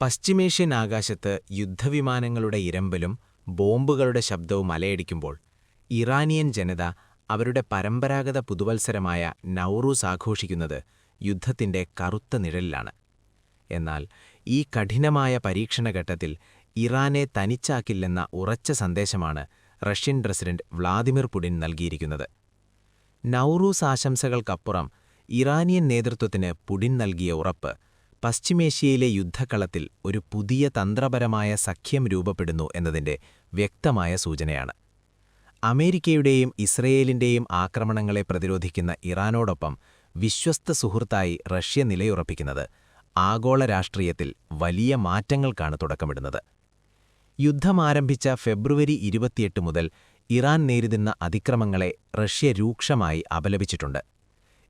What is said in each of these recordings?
പശ്ചിമേഷ്യൻ ആകാശത്ത് യുദ്ധവിമാനങ്ങളുടെ ഇരമ്പലും ബോംബുകളുടെ ശബ്ദവും അലയടിക്കുമ്പോൾ ഇറാനിയൻ ജനത അവരുടെ പരമ്പരാഗത പുതുവത്സരമായ നൗറൂസ് ആഘോഷിക്കുന്നത് യുദ്ധത്തിന്റെ കറുത്ത നിഴലിലാണ്. എന്നാൽ ഈ കഠിനമായ പരീക്ഷണഘട്ടത്തിൽ ഇറാനെ തനിച്ചാക്കില്ലെന്ന ഉറച്ച സന്ദേശമാണ് റഷ്യൻ പ്രസിഡന്റ് വ്ളാദിമിർ പുടിൻ നൽകിയിരിക്കുന്നത്. നൗറൂസ് ആശംസകൾക്കപ്പുറം ഇറാനിയൻ നേതൃത്വത്തിന് പുടിൻ നൽകിയ ഉറപ്പ് പശ്ചിമേഷ്യയിലെ യുദ്ധക്കളത്തിൽ ഒരു പുതിയ തന്ത്രപരമായ സഖ്യം രൂപപ്പെടുന്നു എന്നതിന്റെ വ്യക്തമായ സൂചനയാണ്. അമേരിക്കയുടെയും ഇസ്രയേലിന്റെയും ആക്രമണങ്ങളെ പ്രതിരോധിക്കുന്ന ഇറാനോടൊപ്പം വിശ്വസ്ത സുഹൃത്തായി റഷ്യ നിലയുറപ്പിക്കുന്നത് ആഗോള രാഷ്ട്രീയത്തിൽ വലിയ മാറ്റങ്ങൾക്കാണ് തുടക്കമിടുന്നത്. യുദ്ധമാരംഭിച്ച ഫെബ്രുവരി 28 മുതൽ ഇറാൻ നേരിടുന്ന അതിക്രമങ്ങളെ റഷ്യ രൂക്ഷമായി അപലപിച്ചിട്ടുണ്ട്.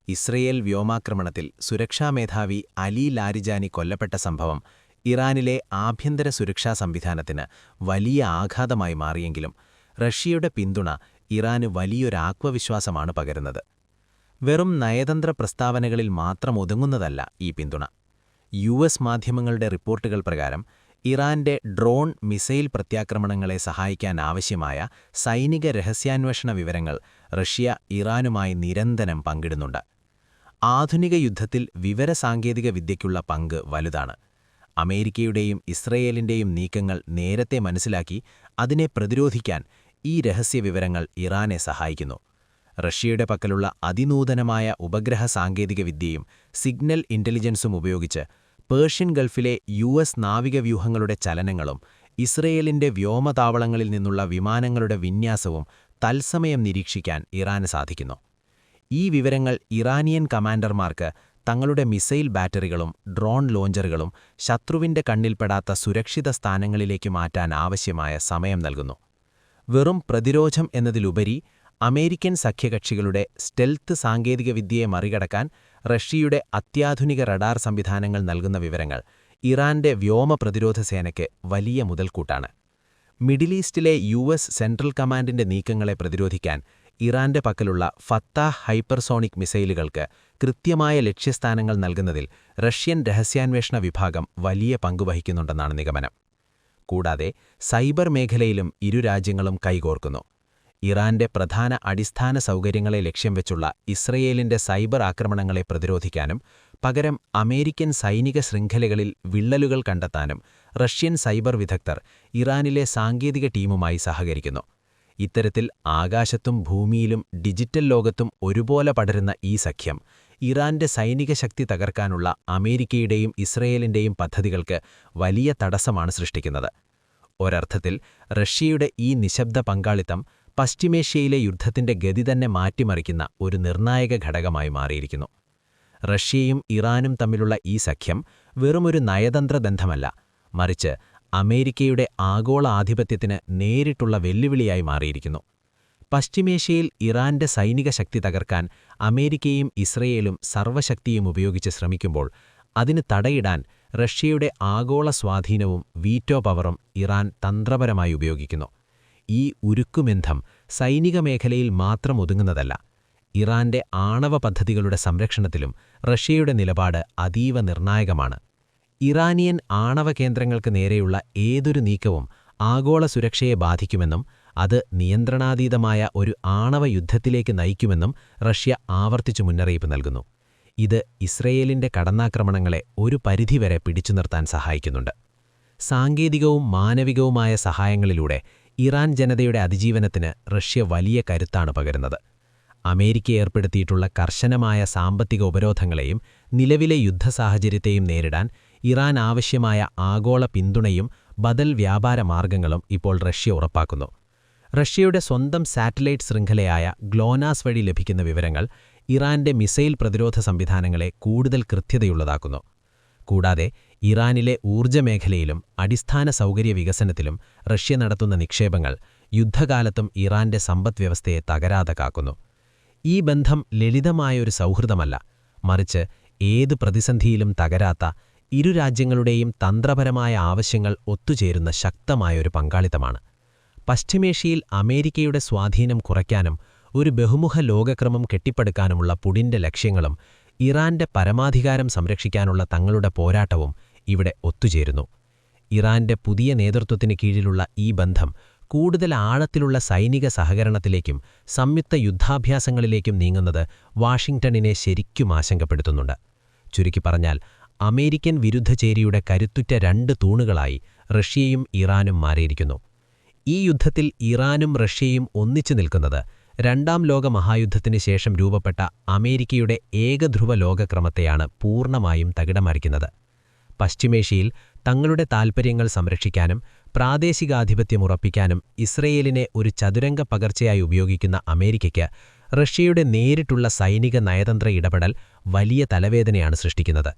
ഇസ്രയേൽ വ്യോമാക്രമണത്തിൽ സുരക്ഷാ മേധാവി അലി ലാരിജാനി കൊല്ലപ്പെട്ട സംഭവം ഇറാനിലെ ആഭ്യന്തര സുരക്ഷാ സംവിധാനത്തിന് വലിയ ആഘാതമായി മാറിയെങ്കിലും റഷ്യയുടെ പിന്തുണ ഇറാന് വലിയൊരാത്മവിശ്വാസമാണ് പകരുന്നത്. വെറും നയതന്ത്ര പ്രസ്താവനകളിൽ മാത്രം ഒതുങ്ങുന്നതല്ല ഈ പിന്തുണ. യുഎസ് മാധ്യമങ്ങളുടെ റിപ്പോർട്ടുകൾ പ്രകാരം ഇറാന്റെ ഡ്രോൺ, മിസൈൽ പ്രത്യാക്രമണങ്ങളെ സഹായിക്കാനാവശ്യമായ സൈനിക രഹസ്യാന്വേഷണ വിവരങ്ങൾ റഷ്യ ഇറാനുമായി നിരന്തരം പങ്കിടുന്നുണ്ട്. ആധുനിക യുദ്ധത്തിൽ വിവരസാങ്കേതിക വിദ്യയ്ക്കുള്ള പങ്ക് വലുതാണ്. അമേരിക്കയുടെയും ഇസ്രയേലിന്റെയും നീക്കങ്ങൾ നേരത്തെ മനസ്സിലാക്കി അതിനെ പ്രതിരോധിക്കാൻ ഈ രഹസ്യവിവരങ്ങൾ ഇറാനെ സഹായിക്കുന്നു. റഷ്യയുടെ പക്കലുള്ള അതിനൂതനമായ ഉപഗ്രഹ സാങ്കേതികവിദ്യയും സിഗ്നൽ ഇന്റലിജൻസും ഉപയോഗിച്ച് പേർഷ്യൻ ഗൾഫിലെ യുഎസ് നാവികവ്യൂഹങ്ങളുടെ ചലനങ്ങളും ഇസ്രയേലിന്റെ വ്യോമതാവളങ്ങളിൽ നിന്നുള്ള വിമാനങ്ങളുടെ വിന്യാസവും തത്സമയം നിരീക്ഷിക്കാൻ ഇറാന് സാധിക്കുന്നു. ഈ വിവരങ്ങൾ ഇറാനിയൻ കമാൻഡർമാർക്ക് തങ്ങളുടെ മിസൈൽ ബാറ്ററികളും ഡ്രോൺ ലോഞ്ചറുകളും ശത്രുവിന്റെ കണ്ണിൽപ്പെടാത്ത സുരക്ഷിത സ്ഥാനങ്ങളിലേക്ക് മാറ്റാൻ ആവശ്യമായ സമയം നൽകുന്നു. വെറും പ്രതിരോധം എന്നതിലുപരി അമേരിക്കൻ സഖ്യകക്ഷികളുടെ സ്റ്റെൽത്ത് സാങ്കേതികവിദ്യയെ മറികടക്കാൻ റഷ്യയുടെ അത്യാധുനിക റഡാർ സംവിധാനങ്ങൾ നൽകുന്ന വിവരങ്ങൾ ഇറാന്റെ വ്യോമ പ്രതിരോധ സേനയ്ക്ക് വലിയ മുതൽക്കൂട്ടാണ്. മിഡിൽ ഈസ്റ്റിലെ യുഎസ് സെൻട്രൽ കമാൻഡിന്റെ നീക്കങ്ങളെ പ്രതിരോധിക്കാൻ ഇറാന്റെ പക്കലുള്ള ഫത്താഹ് ഹൈപ്പർസോണിക് മിസൈലുകൾക്ക് കൃത്യമായ ലക്ഷ്യസ്ഥാനങ്ങൾ നൽകുന്നതിൽ റഷ്യൻ രഹസ്യാന്വേഷണ വിഭാഗം വലിയ പങ്കുവഹിക്കുന്നുണ്ടെന്നാണ് നിഗമനം. കൂടാതെ സൈബർ മേഖലയിലും ഇരു രാജ്യങ്ങളും കൈകോർക്കുന്നു. ഇറാന്റെ പ്രധാന അടിസ്ഥാന സൗകര്യങ്ങളെ ലക്ഷ്യം വെച്ചുള്ള ഇസ്രയേലിന്റെ സൈബർ ആക്രമണങ്ങളെ പ്രതിരോധിക്കാനും പകരം അമേരിക്കൻ സൈനിക ശൃംഖലകളിൽ വിള്ളലുകൾ കണ്ടെത്താനും റഷ്യൻ സൈബർ വിദഗ്ധർ ഇറാനിലെ സാങ്കേതിക ടീമുമായി സഹകരിക്കുന്നു. ഇത്തരത്തിൽ ആകാശത്തും ഭൂമിയിലും ഡിജിറ്റൽ ലോകത്തും ഒരുപോലെ പടരുന്ന ഈ സഖ്യം ഇറാന്റെ സൈനിക ശക്തി തകർക്കാനുള്ള അമേരിക്കയുടെയും ഇസ്രയേലിന്റെയും പദ്ധതികൾക്ക് വലിയ തടസ്സമാണ് സൃഷ്ടിക്കുന്നത്. ഒരർത്ഥത്തിൽ റഷ്യയുടെ ഈ നിശബ്ദ പങ്കാളിത്തം പശ്ചിമേഷ്യയിലെ യുദ്ധത്തിന്റെ ഗതി തന്നെ മാറ്റിമറിക്കുന്ന ഒരു നിർണായക ഘടകമായി മാറിയിരിക്കുന്നു. റഷ്യയും ഇറാനും തമ്മിലുള്ള ഈ സഖ്യം വെറുമൊരു നയതന്ത്ര ബന്ധമല്ല, മറിച്ച് അമേരിക്കയുടെ ആഗോള ആധിപത്യത്തിന് നേരിട്ടുള്ള വെല്ലുവിളിയായി മാറിയിരിക്കുന്നു. പശ്ചിമേഷ്യയിൽ ഇറാന്റെ സൈനിക ശക്തി തകർക്കാൻ അമേരിക്കയും ഇസ്രയേലും സർവ്വശക്തിയും ഉപയോഗിച്ച് ശ്രമിക്കുമ്പോൾ അതിന് തടയിടാൻ റഷ്യയുടെ ആഗോള സ്വാധീനവും വീറ്റോ പവറും ഇറാൻ തന്ത്രപരമായി ഉപയോഗിക്കുന്നു. ഈ ഉരുക്കുബന്ധം സൈനിക മേഖലയിൽ മാത്രം ഒതുങ്ങുന്നതല്ല. ഇറാന്റെ ആണവ പദ്ധതികളുടെ സംരക്ഷണത്തിലും റഷ്യയുടെ നിലപാട് അതീവ നിർണായകമാണ്. ഇറാനിയൻ ആണവ കേന്ദ്രങ്ങൾക്ക് നേരെയുള്ള ഏതൊരു നീക്കവും ആഗോള സുരക്ഷയെ ബാധിക്കുമെന്നും അത് നിയന്ത്രണാതീതമായ ഒരു ആണവ യുദ്ധത്തിലേക്ക് നയിക്കുമെന്നും റഷ്യ ആവർത്തിച്ചു മുന്നറിയിപ്പ് നൽകുന്നു. ഇത് ഇസ്രയേലിന്റെ കടന്നാക്രമണങ്ങളെ ഒരു പരിധിവരെ പിടിച്ചുനിർത്താൻ സഹായിക്കുന്നുണ്ട്. സാങ്കേതികവും മാനവികവുമായ സഹായങ്ങളിലൂടെ ഇറാൻ ജനതയുടെ അതിജീവനത്തിന് റഷ്യ വലിയ കരുത്താണ് പകരുന്നത്. അമേരിക്ക ഏർപ്പെടുത്തിയിട്ടുള്ള കർശനമായ സാമ്പത്തിക ഉപരോധങ്ങളെയും നിലവിലെ യുദ്ധസാഹചര്യത്തെയും നേരിടാൻ ഇറാൻ ആവശ്യമായ ആഗോള പിന്തുണയും ബദൽ വ്യാപാര മാർഗങ്ങളും ഇപ്പോൾ റഷ്യ ഉറപ്പാക്കുന്നു. റഷ്യയുടെ സ്വന്തം സാറ്റലൈറ്റ് ശൃംഖലയായ ഗ്ലോനാസ് വഴി ലഭിക്കുന്ന വിവരങ്ങൾ ഇറാന്റെ മിസൈൽ പ്രതിരോധ സംവിധാനങ്ങളെ കൂടുതൽ കൃത്യതയുള്ളതാക്കുന്നു. കൂടാതെ ഇറാനിലെ ഊർജ്ജമേഖലയിലും അടിസ്ഥാന സൗകര്യ വികസനത്തിലും റഷ്യ നടത്തുന്ന നിക്ഷേപങ്ങൾ യുദ്ധകാലത്തും ഇറാന്റെ സമ്പദ്വ്യവസ്ഥയെ തകരാതെ കാക്കുന്നു. ഈ ബന്ധം ലളിതമായൊരു സൗഹൃദമല്ല, മറിച്ച് ഏത് പ്രതിസന്ധിയിലും തകരാത്ത ഇരു രാജ്യങ്ങളുടെയും തന്ത്രപരമായ ആവശ്യങ്ങൾ ഒത്തുചേരുന്ന ശക്തമായൊരു പങ്കാളിത്തമാണ്. പശ്ചിമേഷ്യയിൽ അമേരിക്കയുടെ സ്വാധീനം കുറയ്ക്കാനും ഒരു ബഹുമുഖ ലോകക്രമം കെട്ടിപ്പടുക്കാനുമുള്ള പുടിന്റെ ലക്ഷ്യങ്ങളും ഇറാന്റെ പരമാധികാരം സംരക്ഷിക്കാനുള്ള തങ്ങളുടെ പോരാട്ടവും ഇവിടെ ഒത്തുചേരുന്നു. ഇറാന്റെ പുതിയ നേതൃത്വത്തിന് കീഴിലുള്ള ഈ ബന്ധം കൂടുതൽ ആഴത്തിലുള്ള സൈനിക സഹകരണത്തിലേക്കും സംയുക്ത യുദ്ധാഭ്യാസങ്ങളിലേക്കും നീങ്ങുന്നത് വാഷിംഗ്ടണിനെ ശരിക്കും ആശങ്കപ്പെടുത്തുന്നുണ്ട്. ചുരുക്കി പറഞ്ഞാൽ, അമേരിക്കൻ വിരുദ്ധചേരിയുടെ കരുത്തുറ്റ രണ്ട് തൂണുകളായി റഷ്യയും ഇറാനും മാറിയിരിക്കുന്നു. ഈ യുദ്ധത്തിൽ ഇറാനും റഷ്യയും ഒന്നിച്ചു നിൽക്കുന്നത് രണ്ടാം ലോക മഹായുദ്ധത്തിന് ശേഷം രൂപപ്പെട്ട അമേരിക്കയുടെ ഏകധ്രുവ ലോകക്രമത്തെയാണ് പൂർണ്ണമായും തകിടമറിക്കുന്നത്. പശ്ചിമേഷ്യയിൽ തങ്ങളുടെ താൽപ്പര്യങ്ങൾ സംരക്ഷിക്കാനും പ്രാദേശികാധിപത്യം ഉറപ്പിക്കാനും ഇസ്രയേലിനെ ഒരു ചതുരംഗ പകർച്ചയായി ഉപയോഗിക്കുന്ന അമേരിക്കയ്ക്ക് റഷ്യയുടെ നേരിട്ടുള്ള സൈനിക നയതന്ത്ര ഇടപെടൽ വലിയ തലവേദനയാണ് സൃഷ്ടിക്കുന്നത്.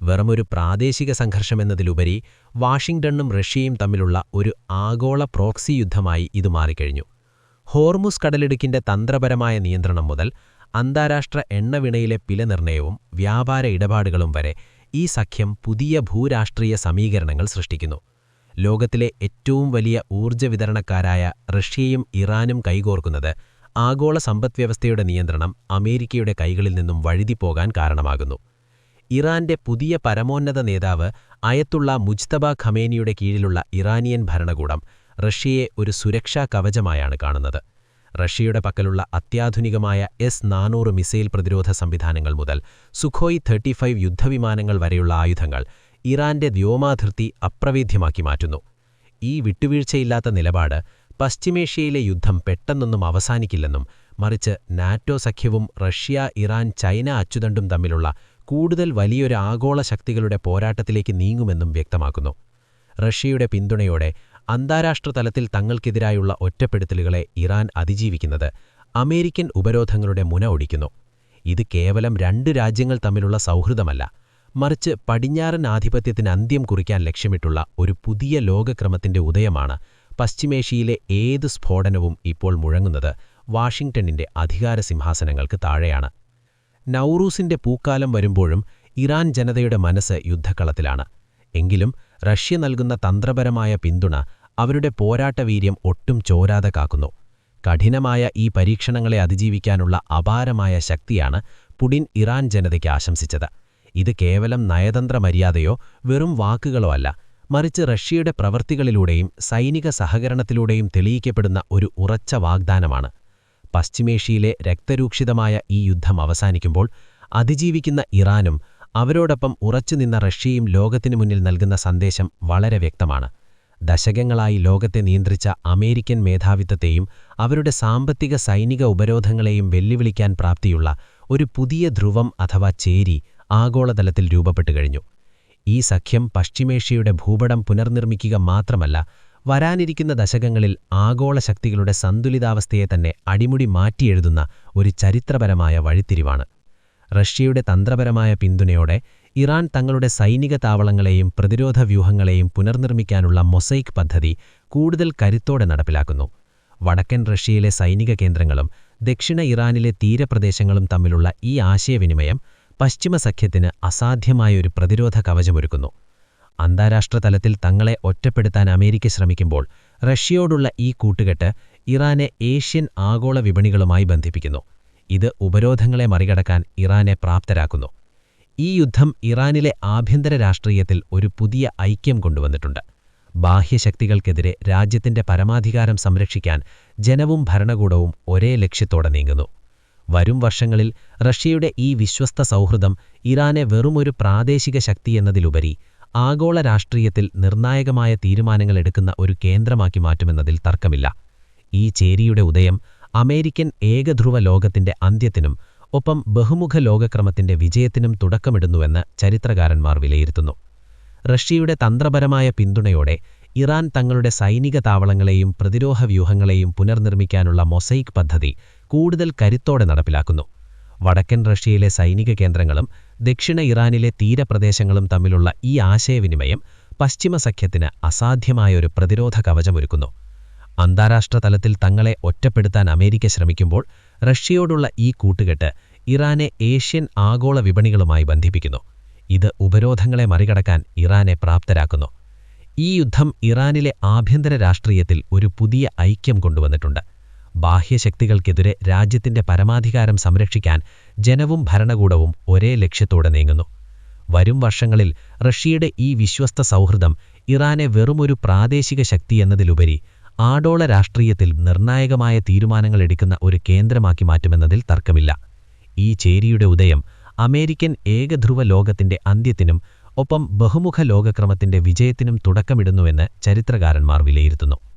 വെറുമൊരു പ്രാദേശിക സംഘർഷമെന്നതിലുപരി വാഷിംഗ്ടണും റഷ്യയും തമ്മിലുള്ള ഒരു ആഗോള പ്രോക്സി യുദ്ധമായി ഇത് മാറിക്കഴിഞ്ഞു. ഹോർമുസ് കടലിടുക്കിന്റെ തന്ത്രപരമായ നിയന്ത്രണം മുതൽ അന്താരാഷ്ട്ര എണ്ണവിപണിയിലെ വിലനിർണ്ണയവും വ്യാപാര ഇടപാടുകളും വരെ ഈ സഖ്യം പുതിയ ഭൂരാഷ്ട്രീയ സമീകരണങ്ങൾ സൃഷ്ടിക്കുന്നു. ലോകത്തിലെ ഏറ്റവും വലിയ ഊർജ്ജ വിതരണക്കാരായ റഷ്യയും ഇറാനും കൈകോർക്കുന്നത് ആഗോള സമ്പദ്വ്യവസ്ഥയുടെ നിയന്ത്രണം അമേരിക്കയുടെ കൈകളിൽ നിന്നും വഴുതിപ്പോകാൻ കാരണമാകുന്നു. ഇറാന്റെ പുതിയ പരമോന്നത നേതാവ് അയത്തുള്ള മുജ്തബ ഖമേനിയുടെ കീഴിലുള്ള ഇറാനിയൻ ഭരണകൂടം റഷ്യയെ ഒരു സുരക്ഷാ കവചമായാണ് കാണുന്നത്. റഷ്യയുടെ പക്കലുള്ള അത്യാധുനികമായ S-400 മിസൈൽ പ്രതിരോധ സംവിധാനങ്ങൾ മുതൽ സുഖോയ് 35 യുദ്ധവിമാനങ്ങൾ വരെയുള്ള ആയുധങ്ങൾ ഇറാന്റെ വ്യോമാതിർത്തി അപ്രവേദ്യമാക്കി മാറ്റുന്നു. ഈ വിട്ടുവീഴ്ചയില്ലാത്ത നിലപാട് പശ്ചിമേഷ്യയിലെ യുദ്ധം പെട്ടെന്നൊന്നും അവസാനിക്കില്ലെന്നും, മറിച്ച് നാറ്റോ സഖ്യവും റഷ്യ, ഇറാൻ, ചൈന അച്ചുതണ്ടും തമ്മിലുള്ള കൂടുതൽ വലിയൊരു ആഗോള ശക്തികളുടെ പോരാട്ടത്തിലേക്ക് നീങ്ങുമെന്നും വ്യക്തമാക്കുന്നു. റഷ്യയുടെ പിന്തുണയോടെ അന്താരാഷ്ട്ര തലത്തിൽ തങ്ങൾക്കെതിരായുള്ള ഒറ്റപ്പെടുത്തലുകളെ ഇറാൻ അതിജീവിക്കുന്നത് അമേരിക്കൻ ഉപരോധങ്ങളുടെ മുന ഒടിക്കുന്നു. ഇത് കേവലം രണ്ട് രാജ്യങ്ങൾ തമ്മിലുള്ള സൗഹൃദമല്ല, മറിച്ച് പടിഞ്ഞാറൻ ആധിപത്യത്തിന് അന്ത്യം കുറിക്കാൻ ലക്ഷ്യമിട്ടുള്ള ഒരു പുതിയ ലോകക്രമത്തിന്റെ ഉദയമാണ്. പശ്ചിമേഷ്യയിലെ ഏത് സ്ഫോടനവും ഇപ്പോൾ മുഴങ്ങുന്നത് വാഷിംഗ്ടണിന്റെ അധികാര സിംഹാസനങ്ങൾക്ക് താഴെയാണ്. നൗറൂസിന്റെ പൂക്കാലം വരുമ്പോഴും ഇറാൻ ജനതയുടെ മനസ്സ് യുദ്ധക്കളത്തിലാണ്. എങ്കിലും റഷ്യ നൽകുന്ന തന്ത്രപരമായ പിന്തുണ അവരുടെ പോരാട്ടവീര്യം ഒട്ടും ചോരാതെ കാക്കുന്നു. കഠിനമായ ഈ പരീക്ഷണങ്ങളെ അതിജീവിക്കാനുള്ള അപാരമായ ശക്തിയാണ് പുടിൻ ഇറാൻ ജനതയ്ക്ക് ആശംസിച്ചത്. ഇത് കേവലം നയതന്ത്ര മര്യാദയോ വെറും വാക്കുകളോ അല്ല, മറിച്ച് റഷ്യയുടെ പ്രവൃത്തികളിലൂടെയും സൈനിക സഹകരണത്തിലൂടെയും തെളിയിക്കപ്പെടുന്ന ഒരു ഉറച്ച വാഗ്ദാനമാണ്. പശ്ചിമേഷ്യയിലെ രക്തരൂക്ഷിതമായ ഈ യുദ്ധം അവസാനിക്കുമ്പോൾ അതിജീവിക്കുന്ന ഇറാനും അവരോടൊപ്പം ഉറച്ചുനിന്ന റഷ്യയും ലോകത്തിനു മുന്നിൽ നൽകുന്ന സന്ദേശം വളരെ വ്യക്തമാണ്. ദശകങ്ങളായി ലോകത്തെ നിയന്ത്രിച്ച അമേരിക്കൻ മേധാവിത്വത്തെയും അവരുടെ സാമ്പത്തിക സൈനിക ഉപരോധങ്ങളെയും വെല്ലുവിളിക്കാൻ പ്രാപ്തിയുള്ള ഒരു പുതിയ ധ്രുവം അഥവാ ചേരി ആഗോളതലത്തിൽ രൂപപ്പെട്ടു കഴിഞ്ഞു. ഈ സഖ്യം പശ്ചിമേഷ്യയുടെ ഭൂപടം പുനർനിർമ്മിക്കുക മാത്രമല്ല, വരാനിരിക്കുന്ന ദശകങ്ങളിൽ ആഗോള ശക്തികളുടെ സന്തുലിതാവസ്ഥയെ തന്നെ അടിമുടി മാറ്റിയെഴുതുന്ന ഒരു ചരിത്രപരമായ വഴിത്തിരിവാണ്. റഷ്യയുടെ തന്ത്രപരമായ പിന്തുണയോടെ ഇറാൻ തങ്ങളുടെ സൈനിക താവളങ്ങളെയും പ്രതിരോധ വ്യൂഹങ്ങളെയും പുനർനിർമ്മിക്കാനുള്ള മൊസൈക്ക് പദ്ധതി കൂടുതൽ കരുത്തോടെ നടപ്പിലാക്കുന്നു. വടക്കൻ റഷ്യയിലെ സൈനിക കേന്ദ്രങ്ങളും ദക്ഷിണ ഇറാനിലെ തീരപ്രദേശങ്ങളും തമ്മിലുള്ള ഈ ആശയവിനിമയം പശ്ചിമ സഖ്യത്തിന് അസാധ്യമായൊരു പ്രതിരോധ കവചമൊരുക്കുന്നു. അന്താരാഷ്ട്ര തലത്തിൽ തങ്ങളെ ഒറ്റപ്പെടുത്താൻ അമേരിക്ക ശ്രമിക്കുമ്പോൾ റഷ്യയോടുള്ള ഈ കൂട്ടുകെട്ട് ഇറാനെ ഏഷ്യൻ ആഗോള വിപണികളുമായി ബന്ധിപ്പിക്കുന്നു. ഇത് ഉപരോധങ്ങളെ മറികടക്കാൻ ഇറാനെ പ്രാപ്തരാക്കുന്നു. ഈ യുദ്ധം ഇറാനിലെ ആഭ്യന്തര രാഷ്ട്രീയത്തിൽ ഒരു പുതിയ ഐക്യം കൊണ്ടുവന്നിട്ടുണ്ട്. ബാഹ്യശക്തികൾക്കെതിരെ രാജ്യത്തിന്റെ പരമാധികാരം സംരക്ഷിക്കാൻ ജനവും ഭരണകൂടവും ഒരേ ലക്ഷ്യത്തോടെ നീങ്ങുന്നു. വരും വർഷങ്ങളിൽ റഷ്യയുടെ ഈ വിശ്വസ്ത സൗഹൃദം ഇറാനെ വെറുമൊരു പ്രാദേശിക ശക്തിയെന്നതിലുപരി ആഗോള രാഷ്ട്രീയത്തിൽ നിർണായകമായ തീരുമാനങ്ങൾ എടുക്കുന്ന ഒരു കേന്ദ്രമാക്കി മാറ്റുമെന്നതിൽ തർക്കമില്ല. ഈ ചേരിയുടെ ഉദയം അമേരിക്കൻ ഏകധ്രുവ ലോകത്തിന്റെ അന്ത്യത്തിനും ഒപ്പം ബഹുമുഖ ലോകക്രമത്തിന്റെ വിജയത്തിനും തുടക്കമിടുന്നുവെന്ന് ചരിത്രകാരന്മാർ വിലയിരുത്തുന്നു. റഷ്യയുടെ തന്ത്രപരമായ പിന്തുണയോടെ ഇറാൻ തങ്ങളുടെ സൈനിക താവളങ്ങളെയും പ്രതിരോധ വ്യൂഹങ്ങളെയും പുനർനിർമ്മിക്കാനുള്ള മൊസൈക്ക് പദ്ധതി കൂടുതൽ കരുത്തോടെ നടപ്പിലാക്കുന്നു. വടക്കൻ റഷ്യയിലെ സൈനിക കേന്ദ്രങ്ങളും ദക്ഷിണ ഇറാനിലെ തീരപ്രദേശങ്ങളും തമ്മിലുള്ള ഈ ആശയവിനിമയം പശ്ചിമ സഖ്യത്തിന് അസാധ്യമായൊരു പ്രതിരോധ കവചമൊരുക്കുന്നു. അന്താരാഷ്ട്ര തലത്തിൽ തങ്ങളെ ഒറ്റപ്പെടുത്താൻ അമേരിക്ക ശ്രമിക്കുമ്പോൾ റഷ്യയോടുള്ള ഈ കൂട്ടുകെട്ട് ഇറാനെ ഏഷ്യൻ ആഗോള വിപണികളുമായി ബന്ധിപ്പിക്കുന്നു. ഇത് ഉപരോധങ്ങളെ മറികടക്കാൻ ഇറാനെ പ്രാപ്തരാക്കുന്നു. ഈ യുദ്ധം ഇറാനിലെ ആഭ്യന്തര രാഷ്ട്രീയത്തിൽ ഒരു പുതിയ ഐക്യം കൊണ്ടുവന്നിട്ടുണ്ട്. ബാഹ്യശക്തികൾക്കെതിരെ രാജ്യത്തിന്റെ പരമാധികാരം സംരക്ഷിക്കാൻ ജനവും ഭരണകൂടവും ഒരേ ലക്ഷ്യത്തോടെ നീങ്ങുന്നു. വരും വർഷങ്ങളിൽ റഷ്യയുടെ ഈ വിശ്വസ്ത സൗഹൃദം ഇറാനെ വെറുമൊരു പ്രാദേശിക ശക്തിയെന്നതിലുപരി ആഗോള രാഷ്ട്രീയത്തിൽ നിർണായകമായ തീരുമാനങ്ങളെടുക്കുന്ന ഒരു കേന്ദ്രമാക്കി മാറ്റുമെന്നതിൽ തർക്കമില്ല. ഈ ചേരിയുടെ ഉദയം അമേരിക്കൻ ഏകധ്രുവ ലോകത്തിന്റെ അന്ത്യത്തിനും ഒപ്പം ബഹുമുഖ ലോകക്രമത്തിന്റെ വിജയത്തിനും തുടക്കമിടുന്നുവെന്ന് ചരിത്രകാരന്മാർ വിലയിരുത്തുന്നു.